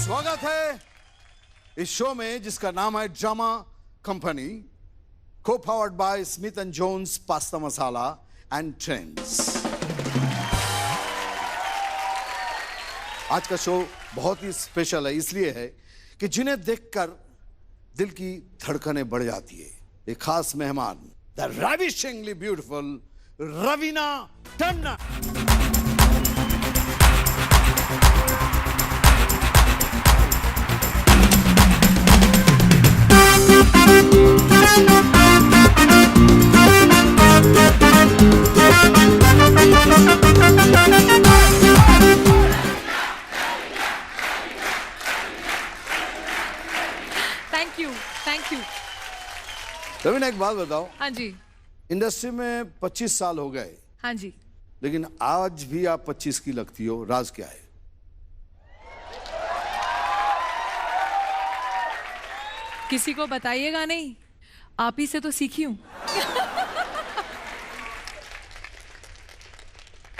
स्वागत है इस शो में जिसका नाम है ड्रामा कंपनी, को powered by Smith and Jones pasta masala and trends. आज का शो बहुत ही स्पेशल है, इसलिए है कि जिन्हें देखकर दिल की धड़कनें बढ़ जाती है। एक खास मेहमान, the ravishingly beautiful Raveena Tandon. Thank you. Raveena, एक बात बताओ। हाँ जी। इंडस्ट्री में 25 साल हो गए। हाँ जी। लेकिन आज भी आप 25 की लगती हो, राज क्या है? किसी को बताइएगा नहीं, आप ही से तो सीखी हूँ।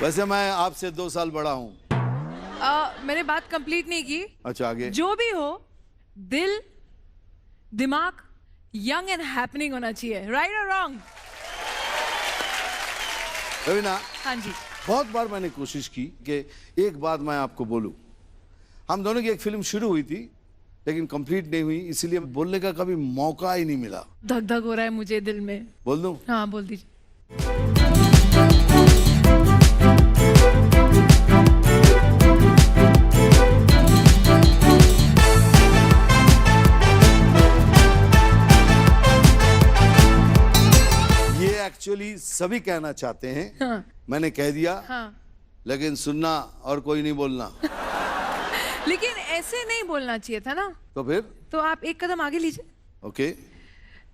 वैसे मैं आपसे 2 साल बड़ा हूँ। मैंने बात कंप्लीट नहीं की। अच्छा, आगे। जो भी हो, दिल दिमाग यंग एंड हैपनिंग होना चाहिए, राइट और रॉन्ग? रवीना, हाँ जी। बहुत बार मैंने कोशिश की कि एक बात मैं आपको बोलूं। हम दोनों की एक फिल्म शुरू हुई थी लेकिन कंप्लीट नहीं हुई, इसीलिए बोलने का कभी मौका ही नहीं मिला। धक धक हो रहा है मुझे दिल में। बोल दूं? हाँ, बोल दीजिए। एक्चुअली सभी कहना चाहते हैं। हाँ। मैंने कह दिया। हाँ। लेकिन सुनना और कोई नहीं बोलना। लेकिन ऐसे नहीं बोलना चाहिए था ना। तो फिर? तो आप एक कदम आगे लीजिए। ओके।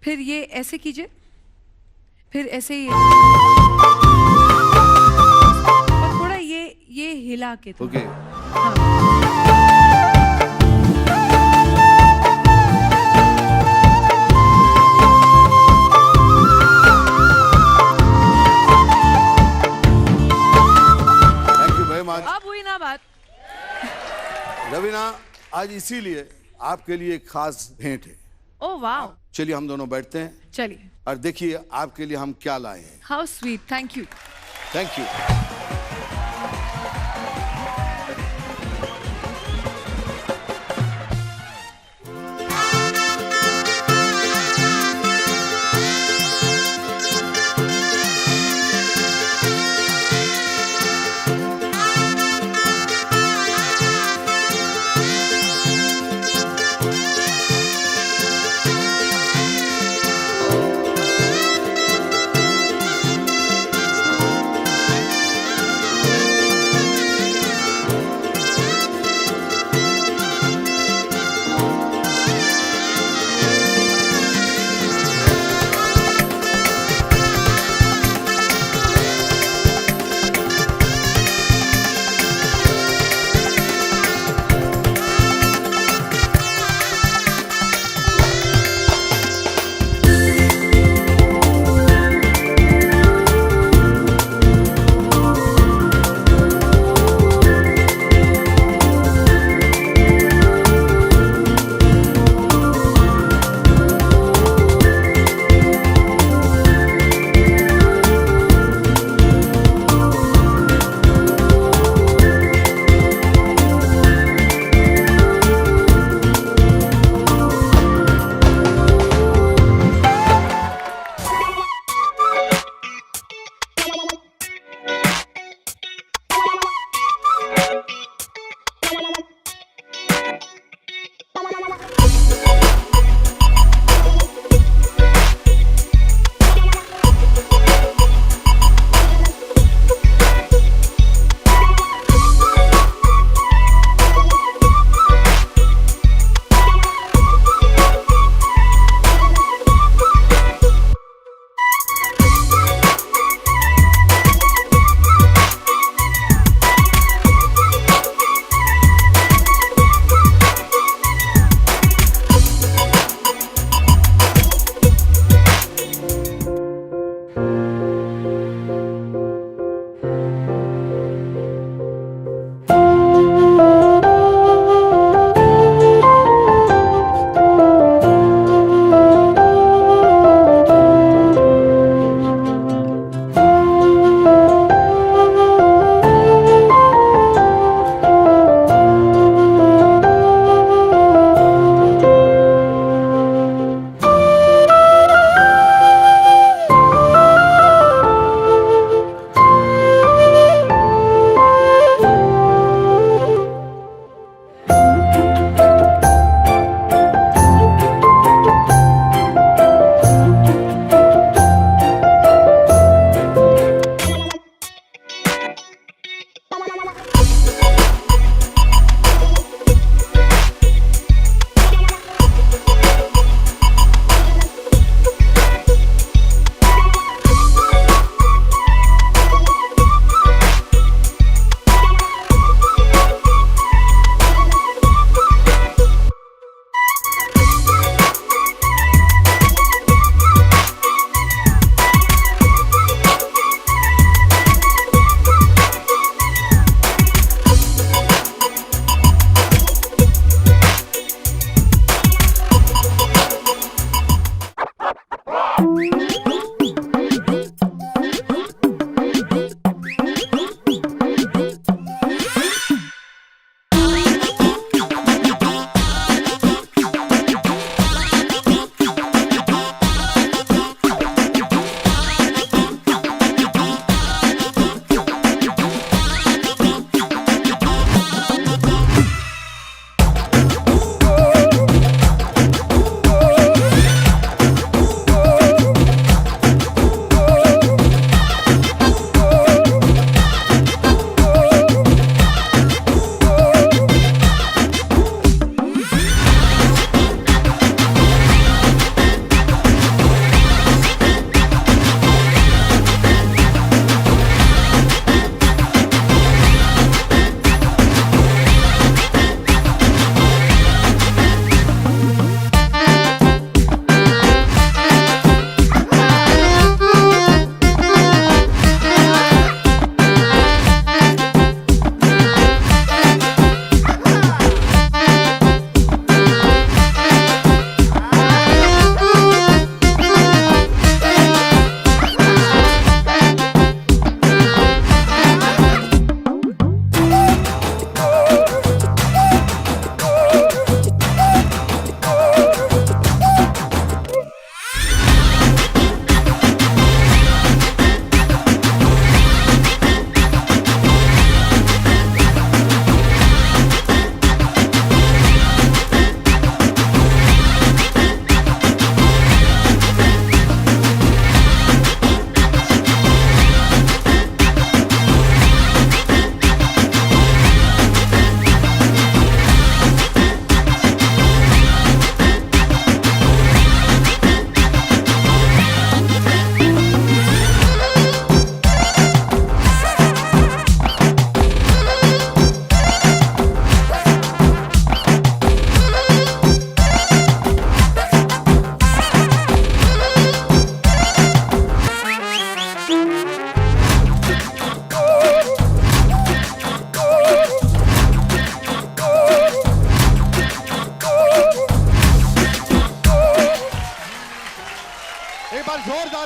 फिर ये ऐसे कीजिए, फिर ऐसे ही, और थोड़ा ये हिला के। ओके। हाँ। अब हुई ना बात। रवीना, आज इसीलिए आपके लिए एक खास भेंट है। ओह वाह। चलिए हम दोनों बैठते हैं। चलिए। और देखिए आपके लिए हम क्या लाए हैं। How sweet, thank you. Thank you.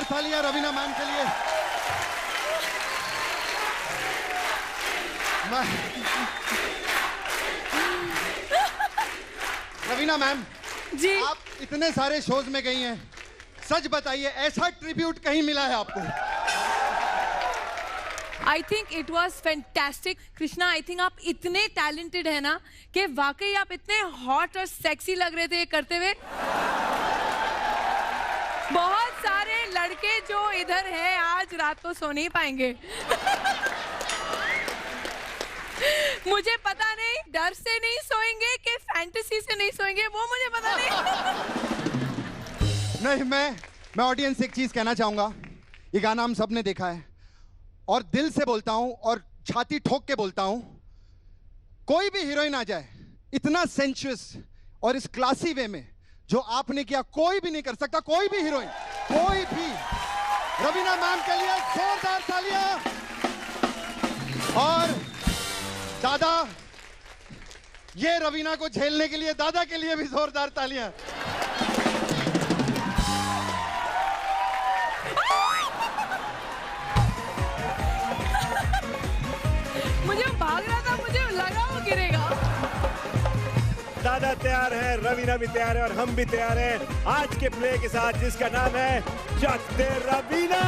तालियां रवीना मैम के लिए। रवीना मैम जी आप इतने सारे शोज में गई हैं, सच बताइए ऐसा ट्रिब्यूट कहीं मिला है आपको? I think it was fantastic. Krishna, I think आप इतने टैलेंटेड है ना कि वाकई आप इतने हॉट और सेक्सी लग रहे थे करते हुए। बहुत सारे लड़के जो इधर हैं आज रात को सो नहीं पाएंगे। मुझे पता नहीं डर से नहीं सोएंगे कि फैंटेसी से नहीं सोएंगे, वो मुझे पता नहीं। नहीं, मैं ऑडियंस से एक चीज कहना चाहूंगा। ये गाना हम सबने देखा है और दिल से बोलता हूं और छाती ठोक के बोलता हूं, कोई भी हीरोइन आ जाए इतना सेंचुअस और इस क्लासी वे में जो आपने किया, कोई भी नहीं कर सकता। कोई भी हीरोइन, कोई भी। रवीना मैम के लिए जोरदार तालियां। और दादा, ये रवीना को झेलने के लिए दादा के लिए भी जोरदार तालियां। मुझे भाग रहा था, मुझे लगा वो गिरेगा। दादा तैयार है, रवीना भी तैयार है और हम भी तैयार हैं आज के प्ले के साथ जिसका नाम है चक दे रवीना।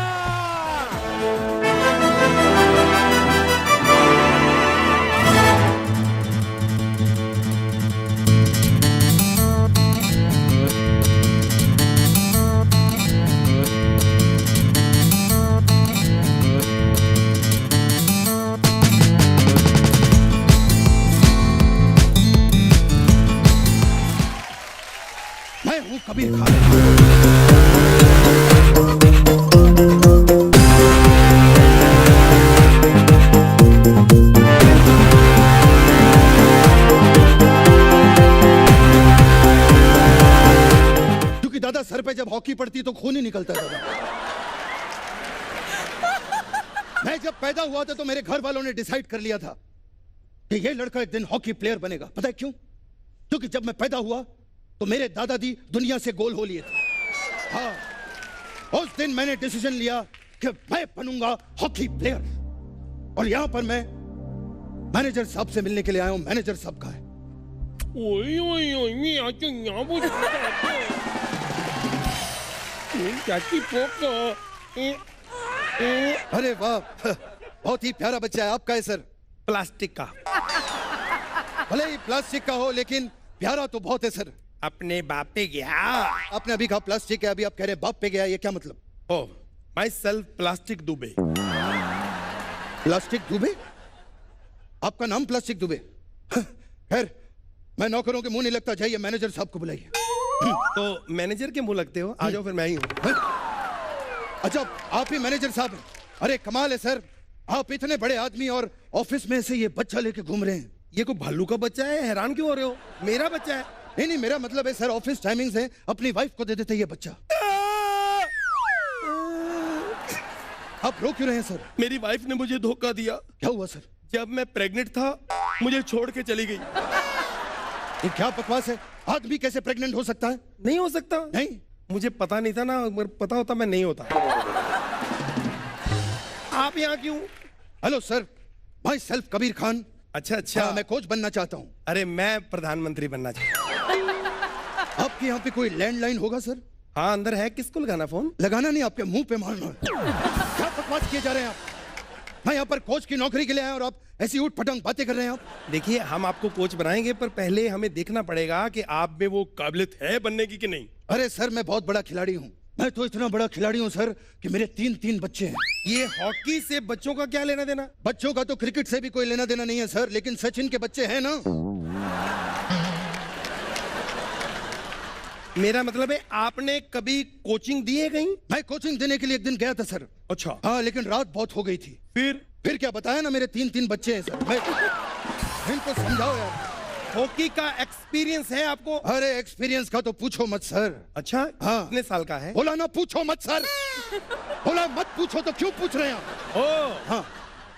मैं हूं कबीर खान। क्योंकि दादा सर पे जब हॉकी पड़ती तो खून ही निकलता था। मैं जब पैदा हुआ था तो मेरे घर वालों ने डिसाइड कर लिया था कि ये लड़का एक दिन हॉकी प्लेयर बनेगा। पता है क्यों? क्योंकि जब मैं पैदा हुआ तो मेरे दादाजी दुनिया से गोल हो लिए थे। हाँ, उस दिन मैंने डिसीजन लिया कि मैं बनूंगा हॉकी प्लेयर। और यहां पर मैं मैनेजर साहब से मिलने के लिए आया हूं। मैनेजर साहब का है। अरे वाह, बहुत ही प्यारा बच्चा है। आपका है सर? प्लास्टिक का। भले ही प्लास्टिक का हो लेकिन प्यारा तो बहुत है सर। अपने बाप पे गया। आपने अभी कहा प्लास्टिक है, अभी आप कह रहे हैं बाप पे गया, ये क्या मतलब? Oh myself plastic Dubey. Plastic Dubey? आपका नाम प्लास्टिक दुबे? खैर, मैं नौकरों के मुंह नहीं लगता, जाइए मैनेजर साहब को बुलाइए। तो मैनेजर के मुंह लगते हो? आ जाओ फिर मैं ही हूँ। अच्छा, आप ही मैनेजर साहब हैं? अरे कमाल है सर, आप इतने बड़े आदमी और ऑफिस में से ये बच्चा लेके घूम रहे हैं। ये कोई भालू का बच्चा है? हैरान क्यों हो रहे हो? मेरा बच्चा है। नहीं नहीं, मेरा मतलब है सर ऑफिस टाइमिंग्स है, अपनी वाइफ को दे देते ये बच्चा। आप रो क्यों रहे हैं सर? मेरी वाइफ ने मुझे धोखा दिया। क्या हुआ सर? जब मैं प्रेग्नेंट था मुझे छोड़ के चली गई। ये क्या बकवास है? आदमी कैसे प्रेग्नेंट हो सकता है? नहीं हो सकता। नहीं, मुझे पता नहीं था ना, अगर पता होता मैं नहीं होता। आप यहाँ क्यों? Hello sir, my self Kabir Khan. अच्छा अच्छा। मैं कोच बनना चाहता हूँ। अरे मैं प्रधानमंत्री बनना चाहता हूँ। आपके यहाँ पे कोई लैंडलाइन होगा सर? हाँ अंदर है। किसको लगाना फोन? लगाना नहीं, आपके मुंह पे मारना। क्या बकवास किए जा रहे हैं आप? मैं यहाँ पर कोच की नौकरी के लिए आया और आप ऐसी ऊट पटांग बातें कर रहे हैं आप। देखिए, हम आपको कोच बनाएंगे पर पहले हमें देखना पड़ेगा कि आप में वो काबिलियत है बनने की कि नहीं। अरे सर, मैं बहुत बड़ा खिलाड़ी हूँ। मैं तो इतना बड़ा खिलाड़ी हूँ सर कि मेरे 3 बच्चे हैं। ये हॉकी से बच्चों का क्या लेना देना? बच्चों का तो क्रिकेट से भी कोई लेना देना नहीं है सर, लेकिन सचिन के बच्चे हैं ना। मेरा मतलब है आपने कभी कोचिंग दी है कहीं? मैं कोचिंग देने के लिए एक दिन गया था सर। अच्छा। हाँ, लेकिन रात बहुत हो गई थी। फिर क्या बताया ना, मेरे 3 बच्चे हैं सर। मैं इनको समझाओ यार। हॉकी का एक्सपीरियंस है आपको? अरे एक्सपीरियंस का तो पूछो मत सर। अच्छा। हाँ। कितने साल का है? बोला ना पूछो मत सर। बोला मत पूछो तो क्यों पूछ रहे हैं आप? ओ हाँ,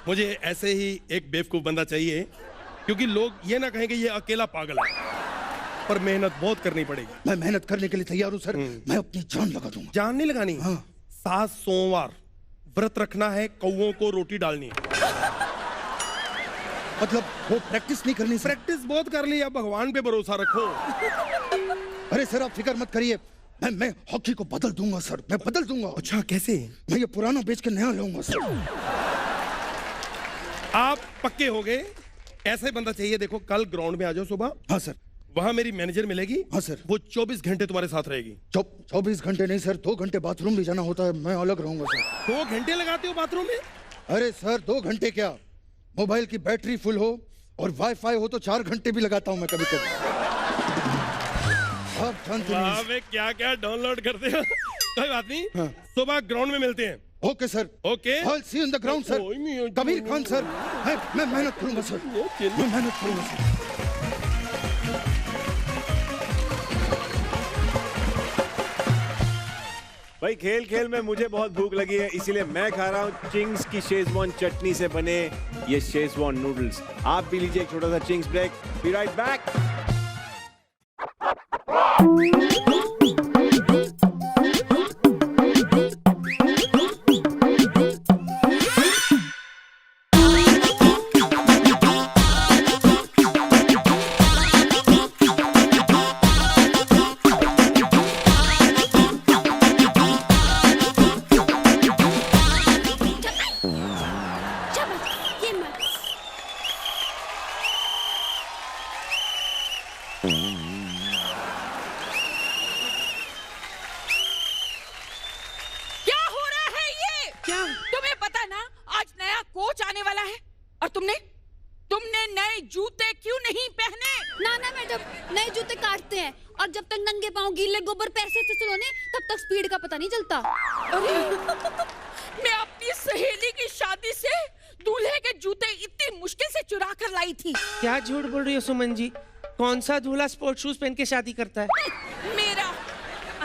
मुझे ऐसे ही एक बेवकूफ बंदा चाहिए, क्योंकि लोग ये ना कहेंगे ये अकेला पागल है, पर मेहनत बहुत करनी पड़ेगी। मैं मेहनत करने के लिए तैयार हूँ सर। मैं अपनी जान लगा दूंगा। जान नहीं लगानी? हाँ। 7 सोमवार व्रत रखना है, कौओं को रोटी डालनी है। मतलब वो प्रैक्टिस नहीं करनी सर? प्रैक्टिस बहुत कर ली, अब भगवान पे भरोसा रखो। अरे सर आप फिक्र मत करिए, मैं हॉकी को बदल दूंगा सर, मैं बदल दूंगा। अच्छा कैसे? मैं ये पुराना बेच के नया लाऊंगा सर। आप पक्के हो गए, ऐसा ही बंदा चाहिए। देखो कल ग्राउंड में आ जाओ सुबह। हाँ सर। वहां मेरी मैनेजर मिलेगी। हाँ सर। वो 24 घंटे तुम्हारे साथ रहेगी। 24 घंटे नहीं सर, 2 घंटे बाथरूम भी जाना होता है, मैं अलग रहूंगा सर। 2 घंटे लगाते हो बाथरूम में? अरे सर 2 घंटे क्या, मोबाइल की बैटरी फुल हो और वाईफाई हो तो 4 घंटे भी लगाता हूँ मैं कभी कभी। आप जानते नहीं। क्या क्या डाउनलोड करते हो। कोई बात नहीं, हाँ। सुबह ग्राउंड में मिलते हैं। Okay sir. Okay, I'll see you in the ground sir. Kabir Khan sir, मैं मेहनत करूंगा सर, मैं मेहनत करूंगा सर। भाई खेल खेल में मुझे बहुत भूख लगी है, इसीलिए मैं खा रहा हूँ चिंग्स की शेजवान चटनी से बने ये शेजवान नूडल्स। आप भी लीजिए एक छोटा सा Ching's break. Be right back. मैं अपनी सहेली की शादी से दूल्हे के जूते इतनी मुश्किल से चुरा कर लाई थी। क्या झूठ बोल रही हो सुमन जी? कौन सा दूल्हा स्पोर्ट शूज पहन के शादी करता है? मेरा,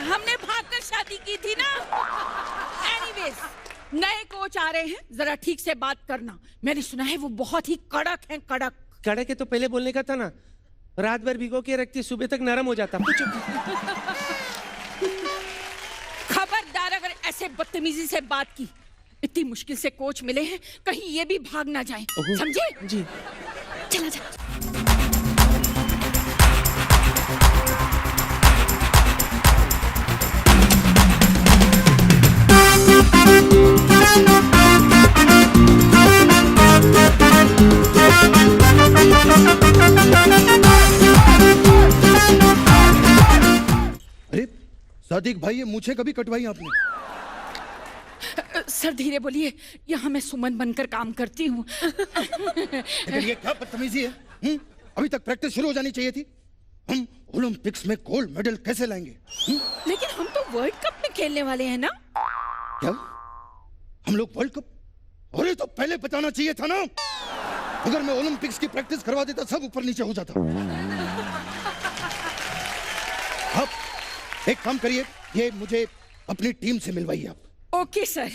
हमने भागकर शादी की थी ना। एनीवेज, नए कोच आ रहे हैं, जरा ठीक से बात करना। मैंने सुना है वो बहुत ही कड़क हैं, कड़क। कड़क है तो पहले बोलने का था ना, रात भर भिगो के रखती, सुबह तक नरम हो जाता। खबरदार अगर ऐसे बदतमीजी से बात की। इतनी मुश्किल से कोच मिले हैं, कहीं ये भी भाग ना जाएं, समझे? जी। चला जा। अरे सादिक भाई, ये मूछें कभी कटवाई आपने? सर धीरे बोलिए, यहाँ मैं सुमन बनकर काम करती हूँ। लेकिन ये क्या बदतमीजी है? अभी तक प्रैक्टिस शुरू हो जानी चाहिए थी। हम ओलंपिक्स में गोल्ड मेडल कैसे लाएंगे? लेकिन हम तो वर्ल्ड कप में खेलने वाले हैं ना। क्या हम लोग वर्ल्ड कप? अरे तो पहले बताना चाहिए था ना। अगर मैं ओलंपिक्स की प्रैक्टिस करवा देता सब ऊपर नीचे हो जाता। आप एक काम करिए, ये मुझे अपनी टीम से मिलवाइए आप। Okay sir.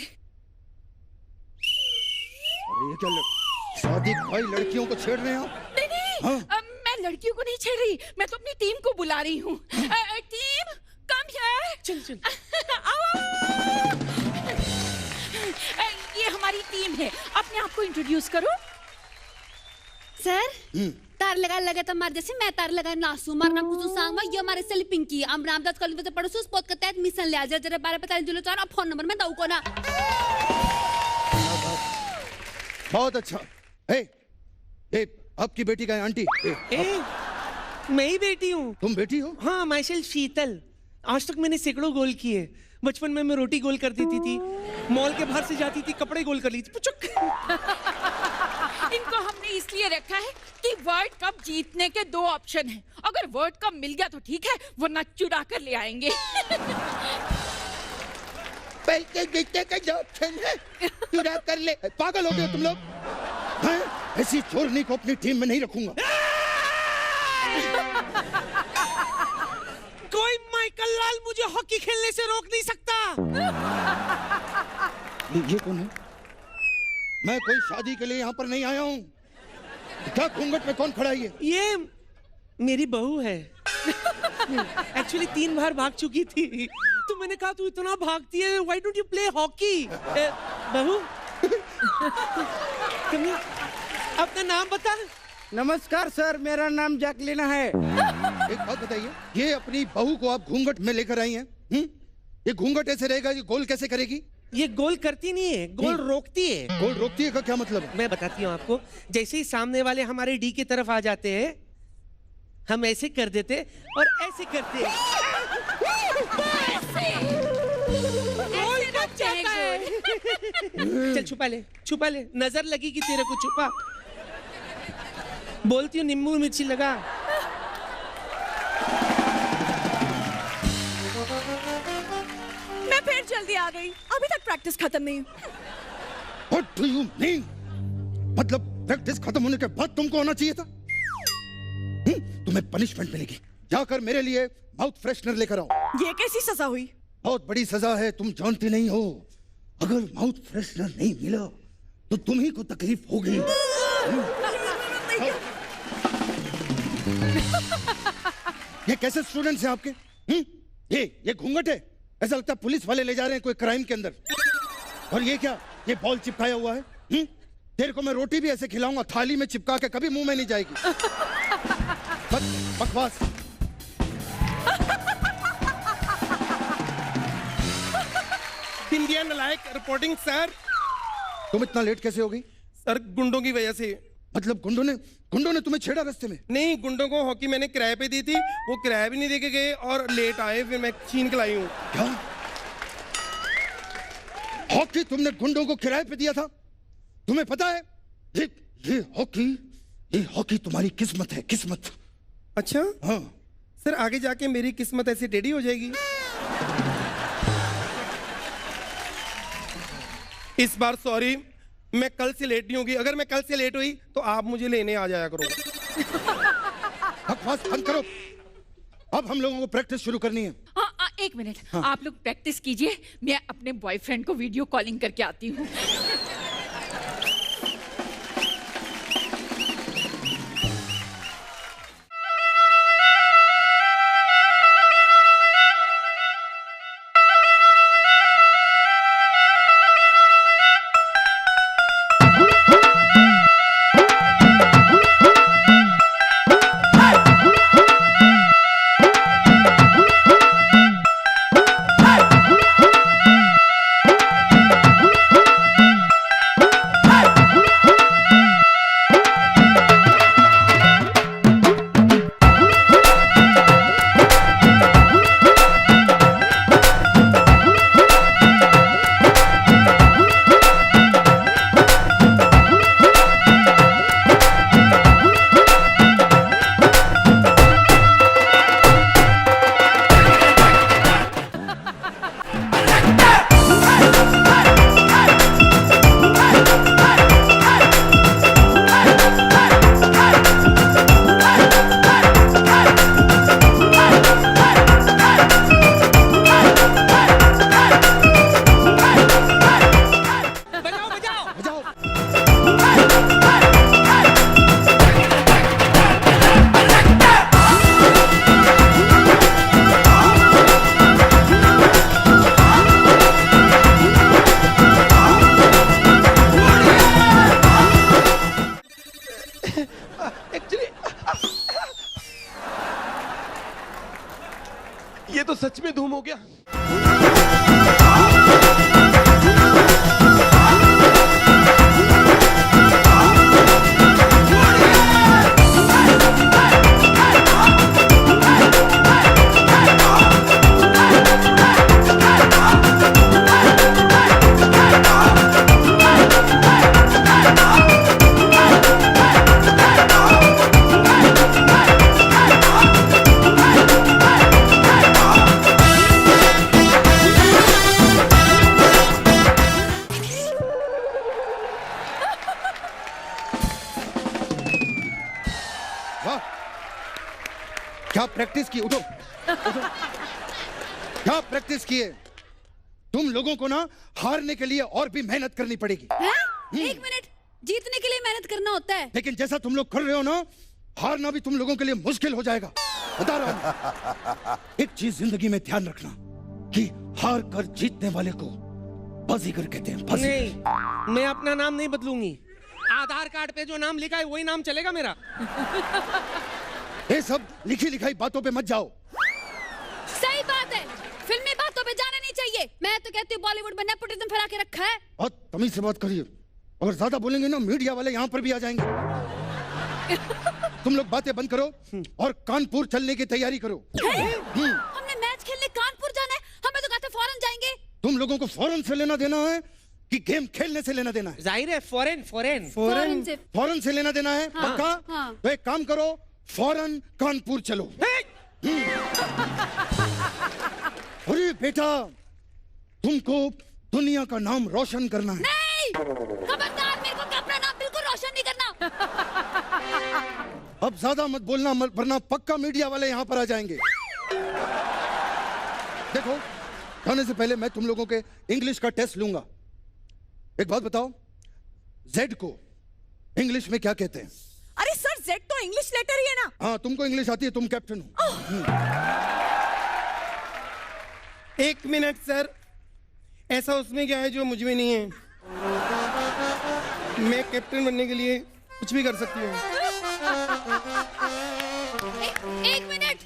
अरे ये क्या सादिक भाई लड़कियों को छेड़ रहे हैं आप? नहीं नहीं, हाँ? मैं लड़कियों को नहीं छेड़ रही, मैं तो अपनी टीम को बुला रही हूँ। Team come here. चल चल। ये हमारी टीम है, अपने आप को इंट्रोड्यूस करो। सर तार लगा लगा तो मार जैसे मैं तार लगा नासू मारना कुछ सांगवा ये हमारे सेल पिंकी हम रामदास कॉलेज में पढ़ो उस पद के तहत मिशन ले आजा जरा 1245 जुलो 4 और फोन नंबर में दऊ को ना। बहुत अच्छा। ए आपकी बेटी का है आंटी? मैं ही बेटी हूँ। तुम बेटी हो? हाँ, माई सेल्फ शीतल। आज तक मैंने सैकड़ों गोल किए। बचपन में मैं रोटी गोल कर देती थी, मॉल के बाहर से जाती थी, कपड़े गोल कर ली थी। पुचुक। इनको हमने इसलिए रखा है कि वर्ल्ड कप जीतने के 2 ऑप्शन हैं। अगर वर्ल्ड कप मिल गया तो ठीक है, वरना चुरा कर ले आएंगे। पहले जीतने का जो ऑप्शन है चुरा कर ले। पागल हो गए तुम लोग? ऐसी चोरनी को अपनी टीम में नहीं रखूंगा। कोई माइकल लाल मुझे हॉकी खेलने से रोक नहीं सकता। ये कौन है? मैं कोई शादी के लिए यहाँ पर नहीं आया हूँ। क्या घूंघट में कौन खड़ा है? ये मेरी बहू है। एक्चुअली 3 बार भाग चुकी थी, तो तो मैंने कहा तू इतना भागती है, why don't you play hockey? बहू अपना नाम बता। नमस्कार सर, मेरा नाम जैकलिन है। एक बात बताइए, ये अपनी बहू को आप घूंघट में लेकर आई हैं? ये घूंघट ऐसे रहेगा, ये गोल कैसे करेगी? ये गोल करती नहीं है, गोल रोकती है। गोल रोकती है का क्या मतलब है? मैं बताती हूँ आपको। जैसे ही सामने वाले हमारे डी की तरफ आ जाते हैं, हम ऐसे कर देते और ऐसे करते। चल छुपा ले, छुपा ले, नजर लगेगी तेरे को, छुपा। बोलती हूँ नींबू मिर्ची लगा। मैं फिर जल्दी आ गई, अभी तक प्रैक्टिस खत्म नहीं। What do you mean? मतलब प्रैक्टिस खत्म होने के बाद तुमको आना चाहिए था? तुम्हें पनिशमेंट मिलेगी। जाकर मेरे लिए माउथ फ्रेशनर लेकर आओ। ये कैसी सजा हुई? बहुत बड़ी सजा है, तुम जानती नहीं हो। अगर माउथ फ्रेशनर नहीं मिला तो तुम्ही को तकलीफ होगी। ये कैसे स्टूडेंट्स हैं आपके? ये घूंघट है, ऐसा लगता है पुलिस वाले ले जा रहे हैं कोई क्राइम के अंदर। और ये क्या, ये बॉल चिपकाया हुआ है? तेरे को मैं रोटी भी ऐसे खिलाऊंगा, थाली में चिपका के, कभी मुंह में नहीं जाएगी। बकवास। इंडिया नालायक रिपोर्टिंग सर। तुम इतना लेट कैसे हो गई? सर गुंडों की वजह से। मतलब गुंडों ने तुम्हें छेड़ा रास्ते में? नहीं, गुंडों को हॉकी मैंने किराए पे दी थी, वो किराया भी नहीं देके गए और लेट आए, फिर मैं छीन के लाई हूँ। क्या हॉकी तुमने गुंडों को किराए पे दिया था? तुम्हें पता है ये हॉकी तुम्हारी किस्मत है, किस्मत। अच्छा हाँ सर, आगे जाके मेरी किस्मत ऐसी टेढ़ी हो जाएगी। इस बार सॉरी, मैं कल से लेट नहीं होगी। अगर मैं कल से लेट हुई तो आप मुझे लेने आ जाया करो। बकवास बंद करो, अब हम लोगों को प्रैक्टिस शुरू करनी है। एक मिनट, आप लोग प्रैक्टिस कीजिए, मैं अपने बॉयफ्रेंड को वीडियो कॉलिंग करके आती हूँ। ये तो सच में धूम हो गया। क्या प्रैक्टिस की? उठो, उठो। क्या प्रैक्टिस की है? तुम लोगों को ना हारने के लिए और भी मेहनत करनी पड़ेगी। एक मिनट, जीतने के लिए मेहनत करना होता है, लेकिन जैसा तुम लोग कर रहे हो ना, हारना भी तुम लोगों के लिए मुश्किल हो जाएगा। बता रहा हूं। एक चीज जिंदगी में ध्यान रखना कि हार कर जीतने वाले को बाजीगर कहते हैं। बाजीगर। नहीं, मैं अपना नाम नहीं बदलूंगी। आधार कार्ड पे जो नाम लिखा है वही नाम चलेगा मेरा। ये सब लिखी लिखाई बातों पे मत जाओ। सही बात है, फिल्मी बातों पे जाना नहीं चाहिए। मैं तो कहती हूँ बॉलीवुड में नेपोटिज्म फैला के रखा है। और तमीज से बात करिए, अगर ज्यादा बोलेंगे ना मीडिया वाले यहाँ पर भी आ जाएंगे। तुम लोग बातें बंद करो और कानपुर चलने की तैयारी करो। हमने मैच खेलने कानपुर जाना है, हमें तो कहते फौरन जाएंगे। तुम लोगों को फौरन से लेना देना है कि गेम खेलने से लेना देना है? जाहिर है फॉरेन फॉरेन फौरन से। फौरन से लेना देना है। हाँ, पक्का? हाँ। तो एक काम करो, फौरन कानपुर चलो। अरे बेटा, तुमको दुनिया का नाम रोशन करना है। नहीं, खबरदार, मेरे को अपना नाम बिल्कुल रोशन नहीं करना। अब ज्यादा मत बोलना, वरना पक्का मीडिया वाले यहाँ पर आ जाएंगे। देखो, जाने से पहले मैं तुम लोगों के इंग्लिश का टेस्ट लूंगा। एक बात बताओ, जेड को इंग्लिश में क्या कहते हैं? अरे सर, जेड तो इंग्लिश लेटर ही है ना। हाँ, तुमको इंग्लिश आती है, तुम कैप्टन हो। 1 मिनट सर, ऐसा उसमें क्या है जो मुझ में नहीं है? मैं कैप्टन बनने के लिए कुछ भी कर सकती हूँ। 1 मिनट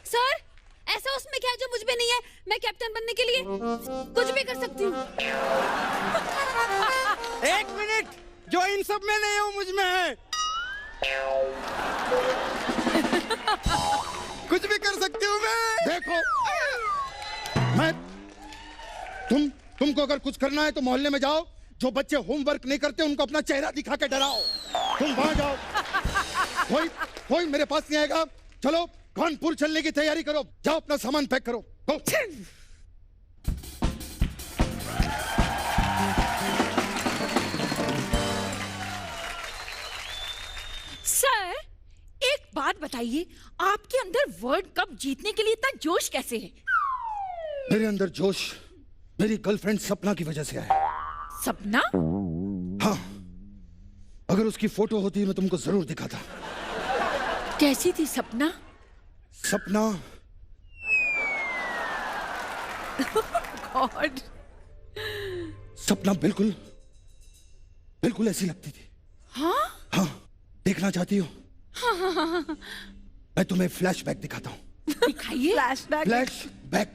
सर, ऐसा उसमें क्या है जो मुझ में नहीं है? मैं कैप्टन बनने के लिए कुछ भी कर सकती हूँ। 1 मिनट, जो इन सब में नहीं है वो मुझ में है। कुछ भी कर सकती हूँ मैं। देखो, मैं तुमको अगर कुछ करना है तो मोहल्ले में जाओ, जो बच्चे होमवर्क नहीं करते उनको अपना चेहरा दिखा के डराओ। तुम वहां जाओ, कोई मेरे पास नहीं आएगा। चलो कानपुर चलने की तैयारी करो, जाओ अपना सामान पैक करो। go। सर, एक बात बताइए, आपके अंदर वर्ल्ड कप जीतने के लिए इतना जोश कैसे है? मेरे अंदर जोश मेरी गर्लफ्रेंड सपना की वजह से आया। सपना? हाँ, अगर उसकी फोटो होती मैं तुमको जरूर दिखाता। कैसी थी सपना? सपना गॉड, सपना बिल्कुल ऐसी लगती थी। हाँ? हाँ, देखना चाहती हो? मैं तुम्हें फ्लैशबैक दिखाता हूँ। दिखाइए। फ्लैशबैक।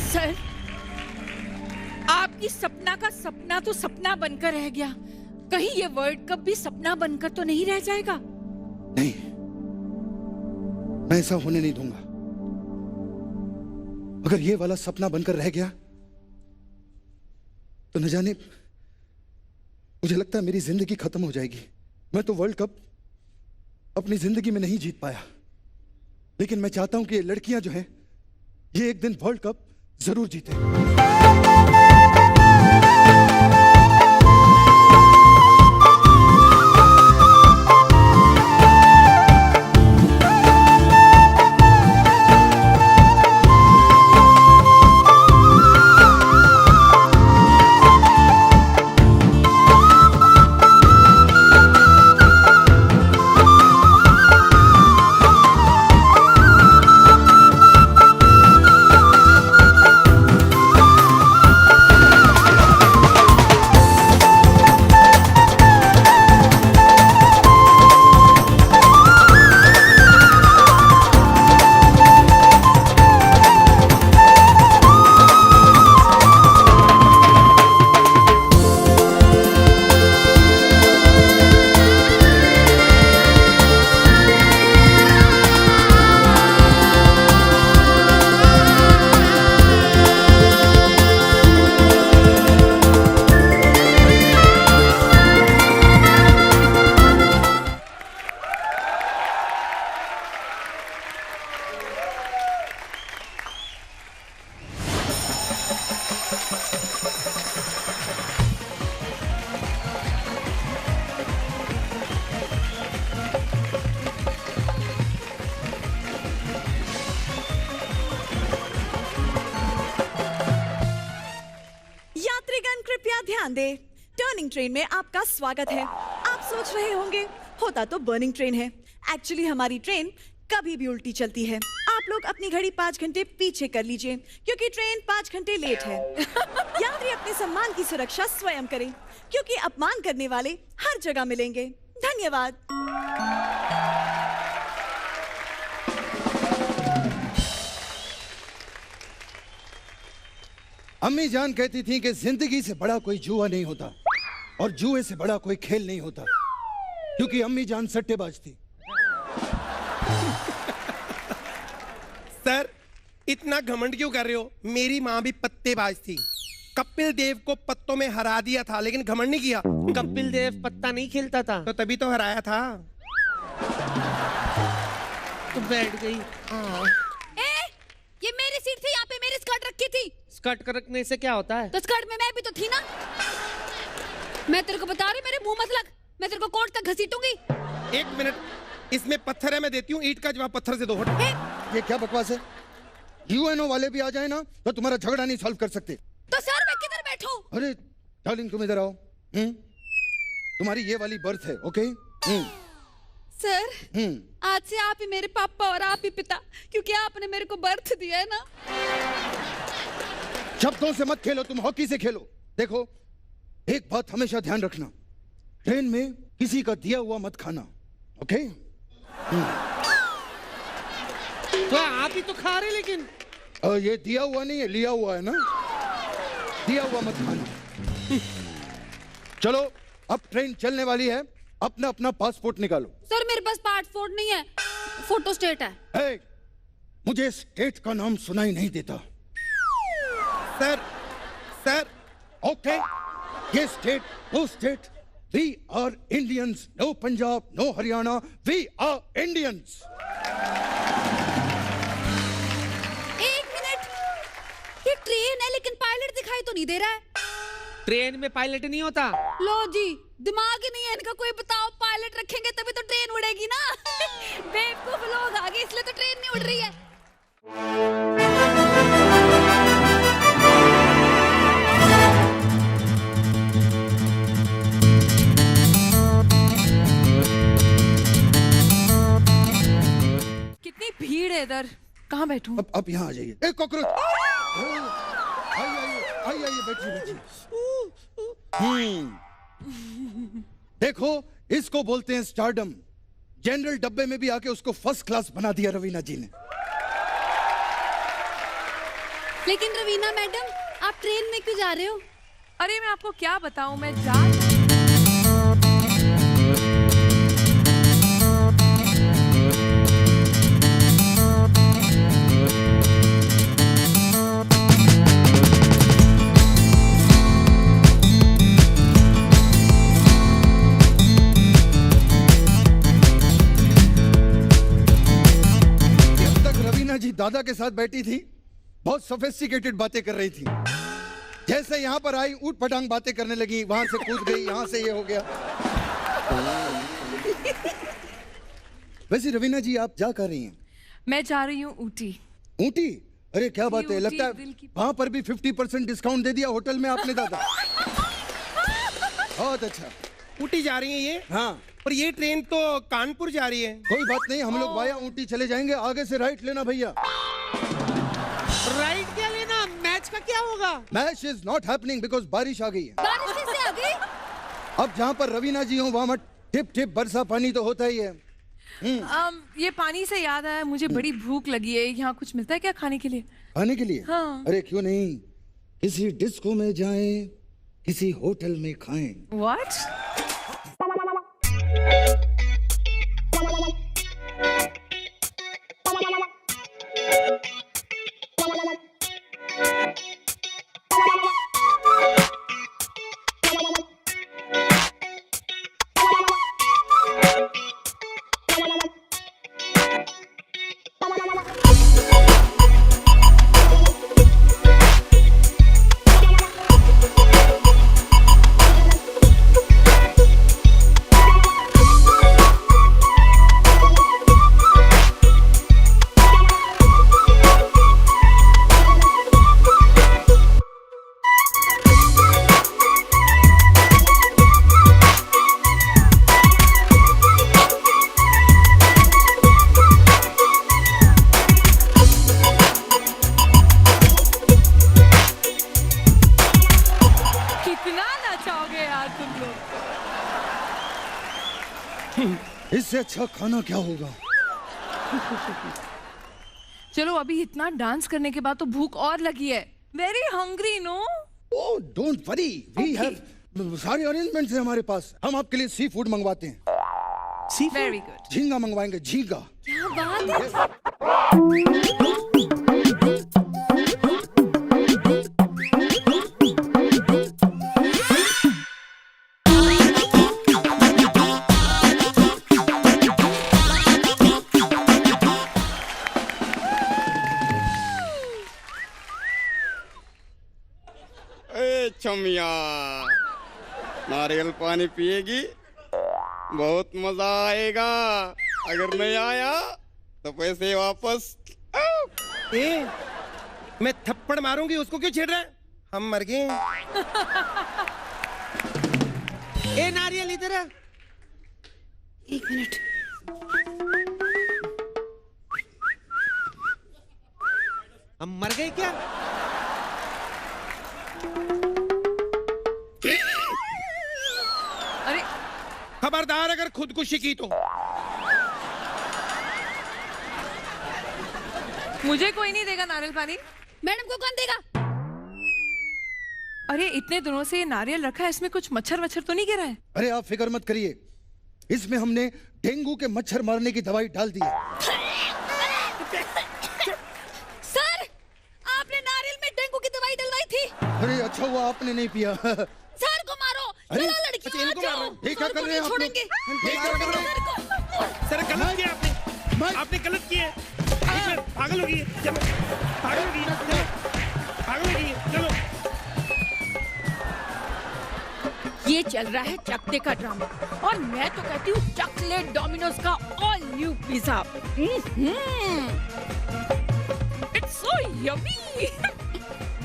सर, आपकी सपना का सपना तो सपना बनकर रह गया, कहीं ये वर्ल्ड कप भी सपना बनकर तो नहीं रह जाएगा? नहीं, मैं ऐसा होने नहीं दूंगा। अगर ये वाला सपना बनकर रह गया तो न जाने मुझे लगता है मेरी जिंदगी खत्म हो जाएगी। मैं तो वर्ल्ड कप अपनी जिंदगी में नहीं जीत पाया, लेकिन मैं चाहता हूं कि ये लड़कियां जो हैं ये एक दिन वर्ल्ड कप जरूर जीते। ध्यान दे, टर्निंग ट्रेन में आपका स्वागत है। आप सोच रहे होंगे होता तो बर्निंग ट्रेन है। एक्चुअली हमारी ट्रेन कभी भी उल्टी चलती है। आप लोग अपनी घड़ी 5 घंटे पीछे कर लीजिए क्योंकि ट्रेन 5 घंटे लेट है। यात्री अपने सम्मान की सुरक्षा स्वयं करें क्योंकि अपमान करने वाले हर जगह मिलेंगे। धन्यवाद। अम्मी जान कहती थी कि जिंदगी से बड़ा कोई जुआ नहीं होता और जुए से बड़ा कोई खेल नहीं होता, क्योंकि अम्मी जान सट्टेबाज थी। सर इतना घमंड क्यों कर रहे हो? मेरी माँ भी पत्तेबाज थी। कपिल देव को पत्तों में हरा दिया था लेकिन घमंड नहीं किया। कपिल देव पत्ता नहीं खेलता था तो तभी तो हराया था। तो बैठ गई। ये मेरी सीट थी, यहाँ पे मेरी स्कर्ट रखी थी। स्कर्ट रखने से क्या होता है? तो स्कर्ट में मैं भी तो थी ना। मैं तेरे को बता रही, मेरे मुंह मत लग, मैं तेरे को कोर्ट तक घसीटूंगी। 1 मिनट, इसमें पत्थर है, मैं देती हूँ ईंट का जवाब पत्थर से दो। ये क्या बकवास है? यूएनओ वाले भी आ जाए ना तो तुम्हारा झगड़ा नहीं सॉल्व कर सकते। तो सर मैं किधर बैठूं? अरे डार्लिंग तुम इधर आओ। तुम्हारी ये वाली बर्थ है, ओके? सर आज से आप ही मेरे पापा और आप ही पिता, क्योंकि आपने मेरे को बर्थ दिया है ना। शब्दों से मत खेलो, तुम हॉकी से खेलो। देखो एक बात हमेशा ध्यान रखना, ट्रेन में किसी का दिया हुआ मत खाना, ओके? तो आप ही तो खा रहे, लेकिन ये दिया हुआ नहीं है, लिया हुआ है ना। दिया हुआ मत खाना। चलो अब ट्रेन चलने वाली है, अपना अपना पासपोर्ट निकालो। सर मेरे पास पासपोर्ट नहीं है, फोटो स्टेट है। hey, मुझे स्टेट का नाम सुनाई नहीं देता। सर ओके, ये स्टेट वो state, we are Indians, no Punjab no Haryana, we are Indians. एक मिनट, ये ट्रेन है लेकिन पायलट दिखाई तो नहीं दे रहा है। ट्रेन में पायलट नहीं होता। लो जी, दिमाग ही नहीं है इनका। कोई बताओ, पायलट रखेंगे तभी तो ट्रेन उड़ेगी ना। बेवकूफ लोग आ गए इसलिए तो ट्रेन नहीं उड़ रही है। कितनी भीड़ है इधर, कहाँ बैठूं? अब यहाँ आ जाइए। एक कॉकरोच, आइए बैठिए। देखो इसको बोलते हैं स्टारडम। जनरल डब्बे में भी आके उसको फर्स्ट क्लास बना दिया रवीना जी ने। लेकिन रवीना मैडम, आप ट्रेन में क्यों जा रहे हो? अरे मैं आपको क्या बताऊं, मैं जा दादा के साथ बैठी थी, बहुत सोफिस्टिकेटेड बातें कर रही थी। जैसे यहाँ पर आई ऊट पटांग बातें करने लगी, वहां से कूद गई, यहाँ से ये हो गया। वैसे रवीना जी आप जा कर रही हैं? मैं जा रही हूँ ऊटी। ऊटी? अरे क्या बात है, ऊटी लगता है दिल की- वहां पर भी 50% डिस्काउंट दे दिया होटल में आपने दादा। बहुत अच्छा। ऊटी जा रही है ये? हाँ। पर ये ट्रेन तो कानपुर जा रही है। कोई बात नहीं, हम लोग वाया ऊटी चले जाएंगे, आगे से राइट लेना भैया। राइट क्या लेना? मैच का क्या होगा? Match is not happening because बारिश आ गई है। बारिश कैसे आ गई? अब जहाँ पर रवीना जी हो वहाँ पर टिप टिप बरसा पानी तो होता ही है। ये पानी से याद आया, मुझे बड़ी भूख लगी है। यहाँ कुछ मिलता है क्या खाने के लिए? खाने के लिए? हाँ। अरे क्यों नहीं, किसी डिस्को में जाएं, किसी होटल में खाएं। What? इससे अच्छा खाना क्या होगा? चलो अभी इतना डांस करने के बाद तो भूख और लगी है। Very hungry no? Oh don't worry, we have सारे अरेंजमेंट्स हैं हमारे पास। हम आपके लिए सी फूड मंगवाते हैं। सी वेरी गुड। झींगा मंगवाएंगे, झींगा। क्या बात है? छमिया नारियल पानी पिएगी, बहुत मजा आएगा। अगर नहीं आया तो पैसे वापस। ए, मैं थप्पड़ मारूंगी, उसको क्यों छेड़ रहा है? हम मर गए। ए नारियल इधर आ। 1 मिनट। हम मर गए क्या? अरे खबरदार अगर खुदकुशी की तो। मुझे कोई नहीं देगा नारियल पानी। मैडम को कौन देगा? अरे इतने दिनों से ये नारियल रखा है, इसमें कुछ मच्छर वच्छर तो नहीं गिरा है? अरे आप फिक्र मत करिए, इसमें हमने डेंगू के मच्छर मारने की दवाई डाल दी है। सर, आपने नारियल में डेंगू की दवाई डलवाई थी। अरे अच्छा हुआ आपने नहीं पिया। सर को मारो। अरे, चलो लड़कियों, इनको आ जाओ। मारो। ये क्या सर कर को रहे हैं नहीं आप लोग? छोड़ेंगे। ये क्या कर रहे हैं? सर गलत किया आपने, आपने गलत किया। पागल होगी, चलो पागल होगी, चलो पागल होगी, चलो। ये चल रहा है चकते का ड्रामा और मैं तो कहती हूँ चॉकलेट डोमिनोज का all new pizza. It's so yummy.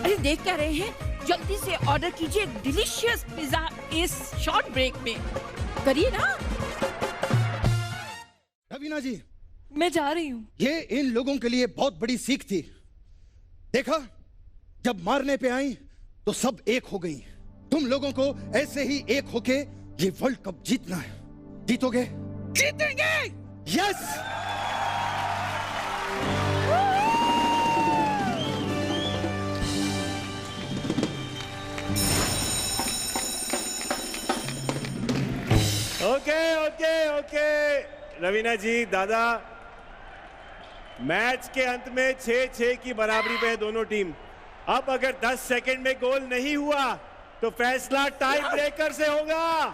अरे देख क्या रहे हैं, जल्दी से ऑर्डर कीजिए डिलीशियस पिज्जा इस शॉर्ट ब्रेक में। करिए ना। रवीना जी, मैं जा रही हूँ। ये इन लोगों के लिए बहुत बड़ी सीख थी। देखा, जब मारने पे आई तो सब एक हो गई। तुम लोगों को ऐसे ही एक होके ये वर्ल्ड कप जीतना है। जीतोगे? जीतेंगे। Yes. Okay okay okay Raveena ji, दादा, मैच के अंत में 6-6 की बराबरी पे है दोनों टीम। अब अगर 10 सेकंड में गोल नहीं हुआ तो फैसला टाई ब्रेकर से होगा।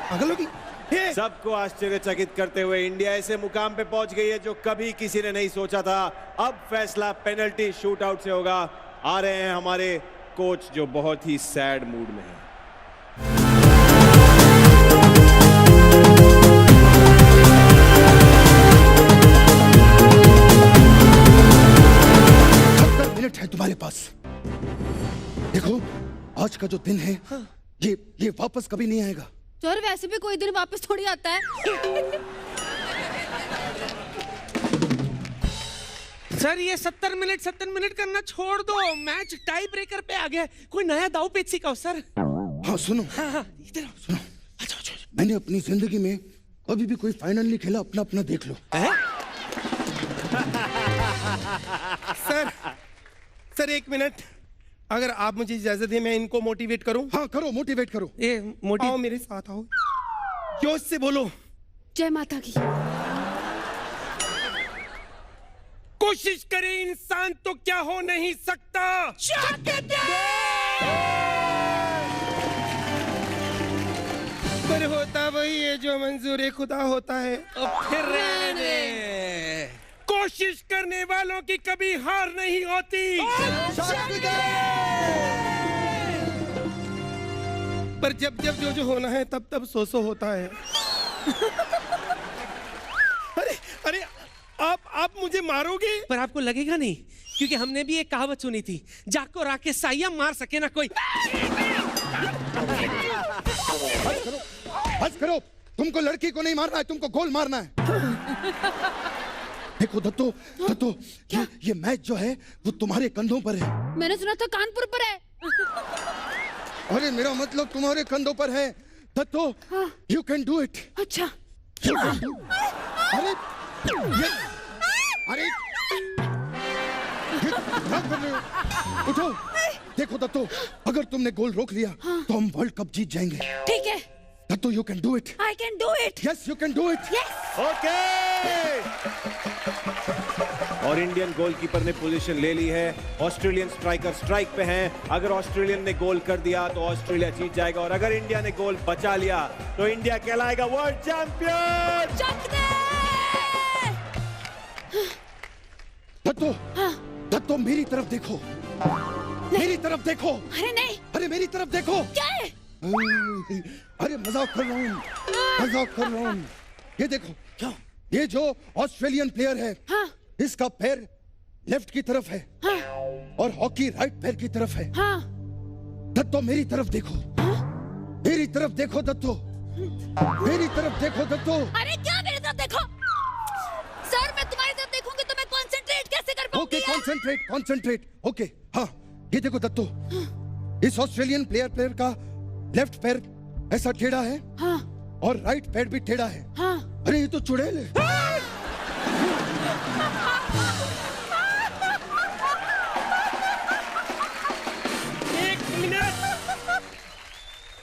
पागल होगी, सबको आश्चर्यचकित करते हुए इंडिया ऐसे मुकाम पे पहुंच गई है जो कभी किसी ने नहीं सोचा था। अब फैसला पेनल्टी शूट आउट से होगा। आ रहे हैं हमारे कोच जो बहुत ही सैड मूड में है। मिनट है तुम्हारे पास। देखो आज का जो दिन है ये वापस कभी नहीं आएगा। सर वैसे भी कोई दिन वापस थोड़ी आता है। सर ये 70 मिनट करना छोड़ दो। मैच टाई ब्रेकर पे आ गया। कोई नया दाव पेच सिखाओ सर। हाँ सुनो, इधर सुनो। मैंने अपनी जिंदगी में कभी भी कोई फाइनल नहीं खेला। अपना अपना देख लो। सर 1 मिनट, अगर आप मुझे इजाजत दें मैं इनको मोटिवेट करूं। हाँ करो, मोटिवेट करो। आओ मेरे साथ आओ, जोश से बोलो। जय माता की। कोशिश करे इंसान तो क्या हो नहीं सकता। पर होता वही है जो मंजूर खुदा होता है। फिर रहने दे। कोशिश करने वालों की कभी हार नहीं होती। पर जब जब जो होना है तब तब सो होता है। अरे आप मुझे मारोगे? पर आपको लगेगा नहीं, क्योंकि हमने भी एक कहावत सुनी थी, जाको राके साया मार सके ना कोई। बस करो, तुमको लड़की को नहीं मारना है, तुमको गोल मारना है। देखो दत्तो, ये मैच जो है वो तुम्हारे कंधों पर है। मैंने सुना था कानपुर पर है। अरे मेरा मतलब तुम्हारे कंधों पर है Datto. You can do it. अच्छा। अरे क्या कर रहे हो? उठो। देखो दत्तो, अगर तुमने गोल रोक लिया तो हम वर्ल्ड कप जीत जाएंगे। ठीक है Datto, you can do it. I can do it. Yes you can do it. Okay. और इंडियन गोलकीपर ने पोजीशन ले ली है। ऑस्ट्रेलियन स्ट्राइकर स्ट्राइक पे हैं। अगर ऑस्ट्रेलियन ने गोल कर दिया तो ऑस्ट्रेलिया जीत जाएगा, और अगर इंडिया ने गोल बचा लिया तो इंडिया कहलाएगा वर्ल्ड चैंपियन। दत्तो मेरी तरफ देखो। मेरी तरफ देखो। अरे नहीं। अरे मेरी तरफ देखो। क्या है? अरे मजाक कर रहा हूँ। ये देखो, क्या ये जो ऑस्ट्रेलियन प्लेयर है, इसका पैर लेफ्ट की तरफ है और हॉकी राइट पैर की तरफ है। दत्तो मेरी तरफ देखो। मेरी तरफ देखो दत्तो। मेरी तरफ देखो दत्तो। अरे क्या मेरी तरफ देखो? सर मैं तुम्हारी तरफ देखूंगी तो मैं कंसंट्रेट कैसे कर पाऊंगी? Okay concentrate. ओके हाँ, ये देखो दत्तो, इस ऑस्ट्रेलियन प्लेयर का लेफ्ट पैर ऐसा टेढ़ा है और राइट पैर भी टेढ़ा है। अरे ये तो चुड़ैल है।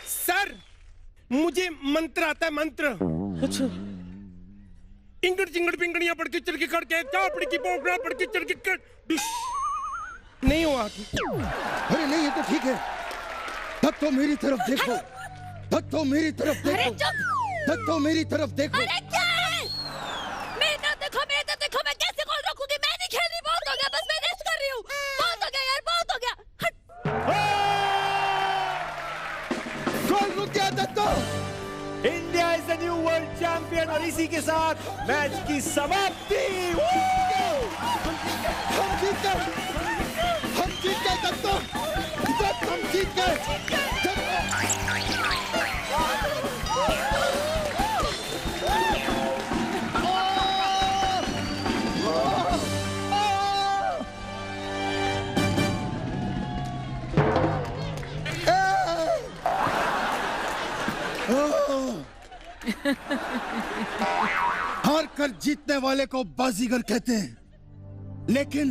सर मुझे मंत्र आता है, मंत्र। अच्छा। इंगड़ चिंगड़ पिंगड़ियां पड़ के चढ़ के खड़के चापड़ की पोकड़ा पड़ के चढ़ के नहीं हुआ। अरे नहीं, ये तो ठीक है। दत्तो मेरी तरफ देखो। दत्तो मेरी तरफ देखो। दत्तो मेरी तरफ देखो। अरे क्या है? मेरी तरफ देखो, मेरी तरफ देखो। मैं कैसे गोल रोकूंगी? मैं नहीं खेलनी, बहुत हो गया। बस मैं रेस्ट कर रही हूँ। बहुत हो गया यार, बहुत हो गया। गोल रुक गया Datto. India is the new world champion, और इसी के साथ मैच की समाप्ति। हम जीत गए दत्तो। हम जीत गए। हार कर जीतने वाले को बाजीगर कहते हैं, लेकिन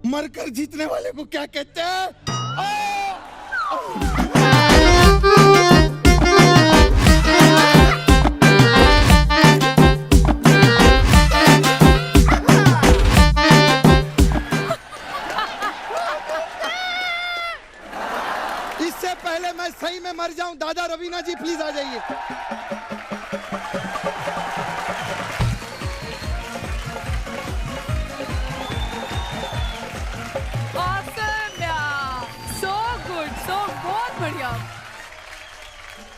मरकर जीतने वाले को क्या कहते हैं? इससे पहले मैं सही में मर जाऊं, दादा रवीना जी प्लीज आ जाइए।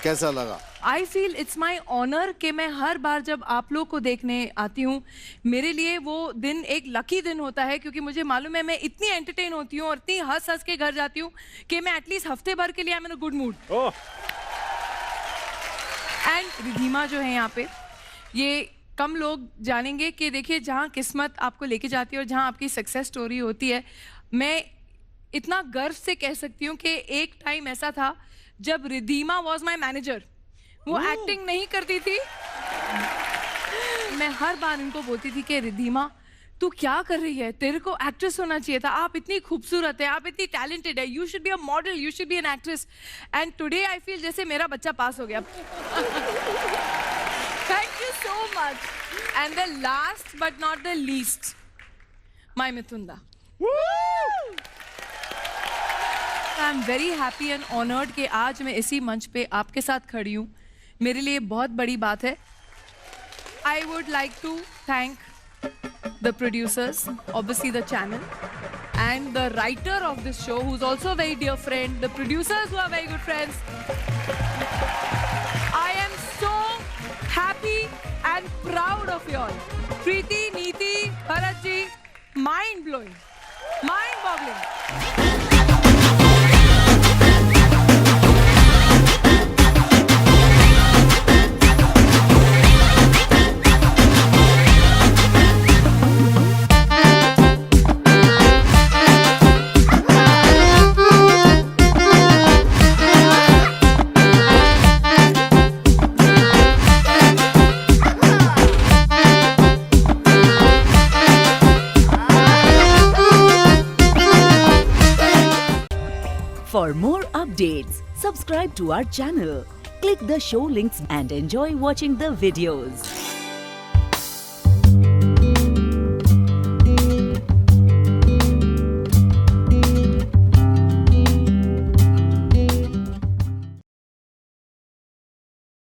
कैसा लगा? I feel it's my honour कि मैं हर बार जब आप लोग को देखने आती हूँ, मेरे लिए वो दिन एक लकी दिन होता है, क्योंकि मुझे मालूम है मैं इतनी एंटरटेन होती हूँ और इतनी हंस हंस के घर जाती हूँ कि मैं एटलीस्ट हफ्ते भर के लिए I am in a good mood. And Ridhima जो है यहाँ पे, ये कम लोग जानेंगे कि देखिए जहाँ किस्मत आपको लेके जाती है और जहाँ आपकी सक्सेस स्टोरी होती है, मैं इतना गर्व से कह सकती हूँ कि एक टाइम ऐसा था जब रिधिमा वॉज माई मैनेजर। वो एक्टिंग नहीं करती थी, मैं हर बार इनको बोलती थी कि रिधिमा तू क्या कर रही है, तेरे को एक्ट्रेस होना चाहिए था, आप इतनी खूबसूरत है, आप इतनी टैलेंटेड है, you should be a model, you should be an actress. And today I feel जैसे मेरा बच्चा पास हो गया। Thank you so much. And the last but not the least, my मिथुंदा। I am very happy and honoured कि आज मैं इसी मंच पे आपके साथ खड़ी हूँ, मेरे लिए बहुत बड़ी बात है। I would like to thank the producers, obviously the channel, and the writer of this show, who's also a very dear friend, the producers who are very good friends. I am so happy and proud of you all. Preeti, Neeti, Bharat ji, mind-blowing, mind-boggling. For more updates, subscribe to our channel, click the show links and enjoy watching the videos.